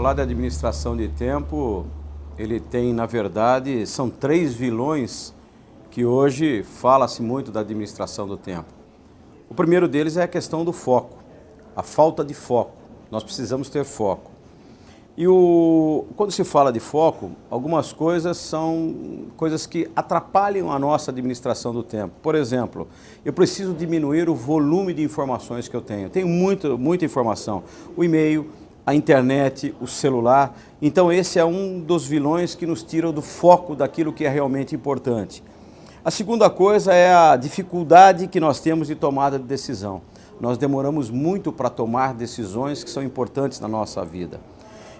falar de administração de tempo, ele tem, na verdade, são três vilões que hoje fala-se muito da administração do tempo. O primeiro deles é a questão do foco, a falta de foco. Nós precisamos ter foco. E quando se fala de foco, algumas coisas são coisas que atrapalham a nossa administração do tempo. Por exemplo, eu preciso diminuir o volume de informações que eu tenho. Tenho muita informação. O e-mail, a internet, o celular. Então esse é um dos vilões que nos tira do foco daquilo que é realmente importante. A segunda coisa é a dificuldade que nós temos de tomada de decisão. Nós demoramos muito para tomar decisões que são importantes na nossa vida.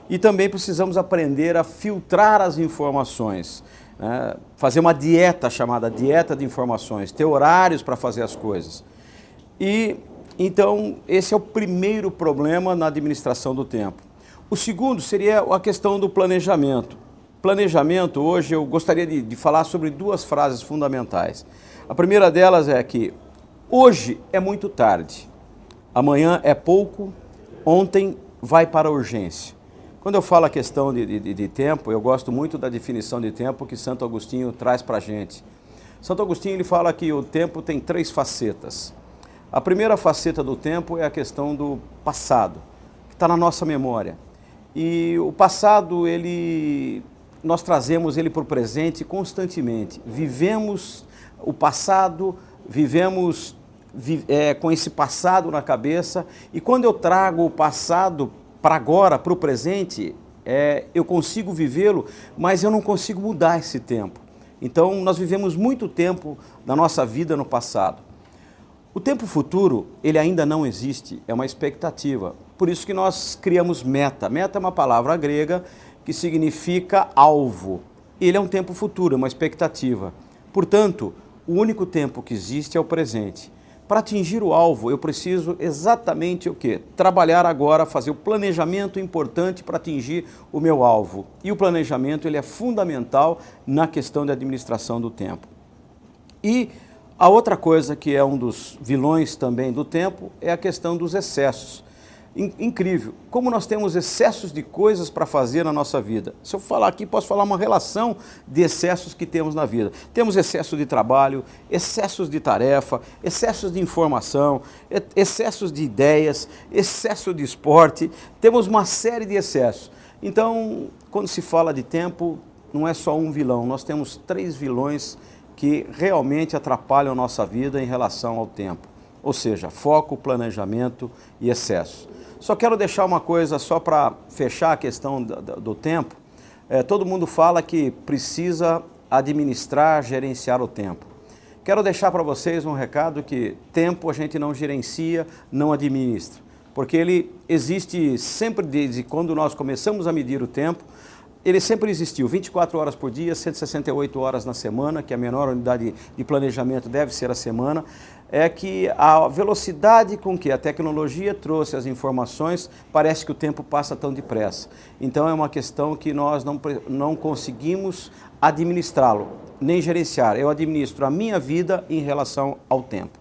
E também precisamos aprender a filtrar as informações, né? Fazer uma dieta chamada dieta de informações, ter horários para fazer as coisas. E então esse é o primeiro problema na administração do tempo. O segundo seria a questão do planejamento. Planejamento, hoje eu gostaria de falar sobre duas frases fundamentais. A primeira delas é que hoje é muito tarde, amanhã é pouco, ontem vai para a urgência. Quando eu falo a questão de tempo, eu gosto muito da definição de tempo que Santo Agostinho traz para a gente. Santo Agostinho ele fala que o tempo tem três facetas. A primeira faceta do tempo é a questão do passado, que está na nossa memória. E o passado, nós trazemos ele para o presente constantemente. Vivemos o passado, vivemos com esse passado na cabeça, e quando eu trago o passado para agora, para o presente, eu consigo vivê-lo, mas eu não consigo mudar esse tempo. Então, nós vivemos muito tempo da nossa vida no passado. O tempo futuro, ele ainda não existe, é uma expectativa. Por isso que nós criamos meta. Meta é uma palavra grega que significa alvo. Ele é um tempo futuro, é uma expectativa. Portanto, o único tempo que existe é o presente. Para atingir o alvo, eu preciso exatamente o quê? Trabalhar agora, fazer o planejamento importante para atingir o meu alvo. E o planejamento ele é fundamental na questão da administração do tempo. E a outra coisa que é um dos vilões também do tempo é a questão dos excessos. Incrível, como nós temos excessos de coisas para fazer na nossa vida. Se eu falar aqui, posso falar uma relação de excessos que temos na vida. Temos excesso de trabalho, excessos de tarefa, excessos de informação, excessos de ideias, excesso de esporte, temos uma série de excessos. Então, quando se fala de tempo, não é só um vilão, nós temos três vilões que realmente atrapalham a nossa vida em relação ao tempo. Ou seja, foco, planejamento e excesso. Só quero deixar uma coisa só para fechar a questão do tempo. Todo mundo fala que precisa administrar, gerenciar o tempo. Quero deixar para vocês um recado que tempo a gente não gerencia, não administra. Porque ele existe sempre desde quando nós começamos a medir o tempo. Ele sempre existiu, 24 horas por dia, 168 horas na semana, que a menor unidade de planejamento deve ser a semana, é que a velocidade com que a tecnologia trouxe as informações, parece que o tempo passa tão depressa. Então é uma questão que nós não conseguimos administrá-lo, nem gerenciar. Eu administro a minha vida em relação ao tempo.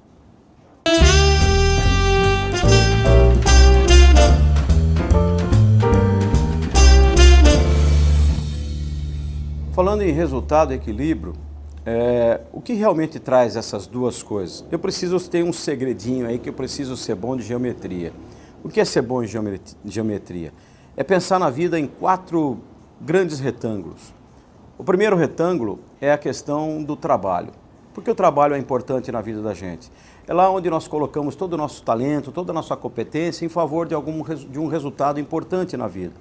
Falando em resultado e equilíbrio, o que realmente traz essas duas coisas? Eu preciso ter um segredinho aí que eu preciso ser bom de geometria. O que é ser bom em geometria? É pensar na vida em 4 grandes retângulos. O primeiro retângulo é a questão do trabalho. Por que o trabalho é importante na vida da gente? É lá onde nós colocamos todo o nosso talento, toda a nossa competência em favor de um resultado importante na vida.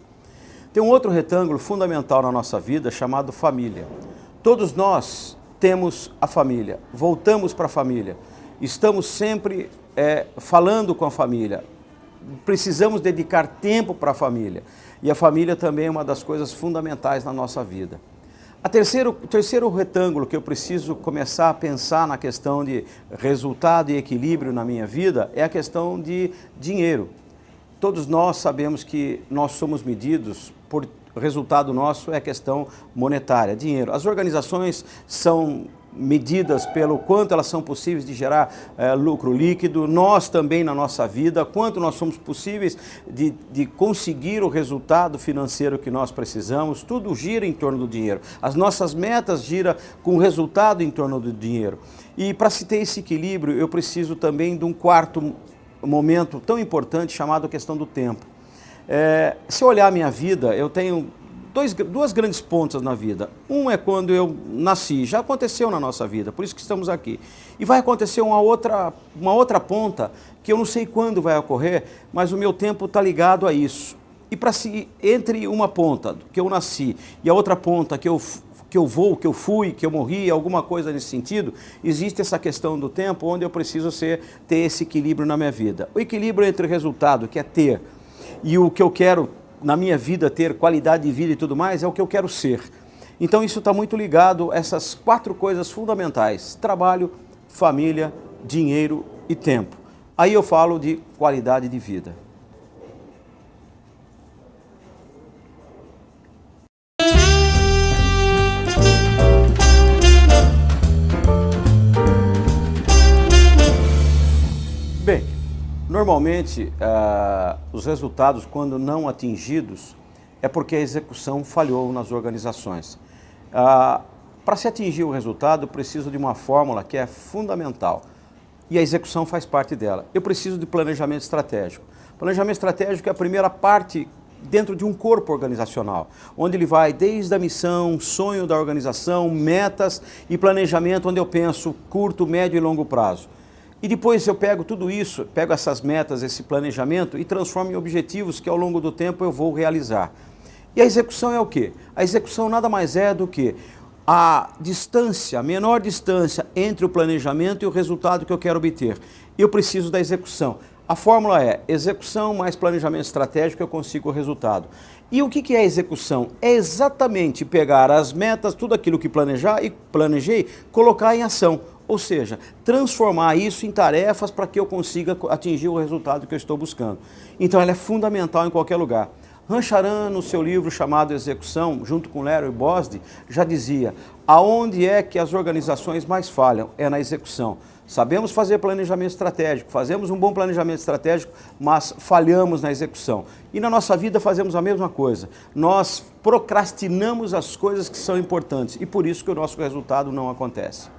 Tem um outro retângulo fundamental na nossa vida chamado família. Todos nós temos a família, voltamos para a família, estamos sempre falando com a família, precisamos dedicar tempo para a família. E a família também é uma das coisas fundamentais na nossa vida. O terceiro retângulo que eu preciso começar a pensar na questão de resultado e equilíbrio na minha vida é a questão de dinheiro. Todos nós sabemos que nós somos medidos por resultado nosso é a questão monetária, dinheiro. As organizações são medidas pelo quanto elas são possíveis de gerar lucro líquido, nós também na nossa vida, quanto nós somos possíveis de conseguir o resultado financeiro que nós precisamos, tudo gira em torno do dinheiro. As nossas metas giram com o resultado em torno do dinheiro. E para se ter esse equilíbrio, eu preciso também de um quarto momento tão importante chamado a questão do tempo. Se eu olhar a minha vida, eu tenho duas grandes pontas na vida. Um é quando eu nasci, já aconteceu na nossa vida, por isso que estamos aqui. E vai acontecer uma outra ponta, que eu não sei quando vai ocorrer, mas o meu tempo está ligado a isso. E entre uma ponta, que eu nasci, e a outra ponta, que eu fui, que eu morri, alguma coisa nesse sentido, existe essa questão do tempo onde eu preciso ter esse equilíbrio na minha vida. O equilíbrio entre o resultado, que é ter, e o que eu quero na minha vida ter, qualidade de vida e tudo mais, é o que eu quero ser. Então isso está muito ligado a essas 4 coisas fundamentais: trabalho, família, dinheiro e tempo. Aí eu falo de qualidade de vida. Bem, normalmente os resultados, quando não atingidos, é porque a execução falhou nas organizações. Para se atingir o resultado, eu preciso de uma fórmula que é fundamental e a execução faz parte dela. Eu preciso de planejamento estratégico. Planejamento estratégico é a primeira parte dentro de um corpo organizacional, onde ele vai desde a missão, sonho da organização, metas e planejamento, onde eu penso curto, médio e longo prazo. E depois eu pego tudo isso, pego essas metas, esse planejamento e transformo em objetivos que ao longo do tempo eu vou realizar. E a execução é o quê? A execução nada mais é do que a distância, a menor distância entre o planejamento e o resultado que eu quero obter. Eu preciso da execução. A fórmula é execução mais planejamento estratégico, eu consigo o resultado. E o que é a execução? É exatamente pegar as metas, tudo aquilo que planejei, colocar em ação. Ou seja, transformar isso em tarefas para que eu consiga atingir o resultado que eu estou buscando. Então ela é fundamental em qualquer lugar. Rancharan, no seu livro chamado Execução, junto com Larry Bosdy, já dizia: aonde é que as organizações mais falham? É na execução. Sabemos fazer planejamento estratégico, fazemos um bom planejamento estratégico, mas falhamos na execução. E na nossa vida fazemos a mesma coisa. Nós procrastinamos as coisas que são importantes e por isso que o nosso resultado não acontece.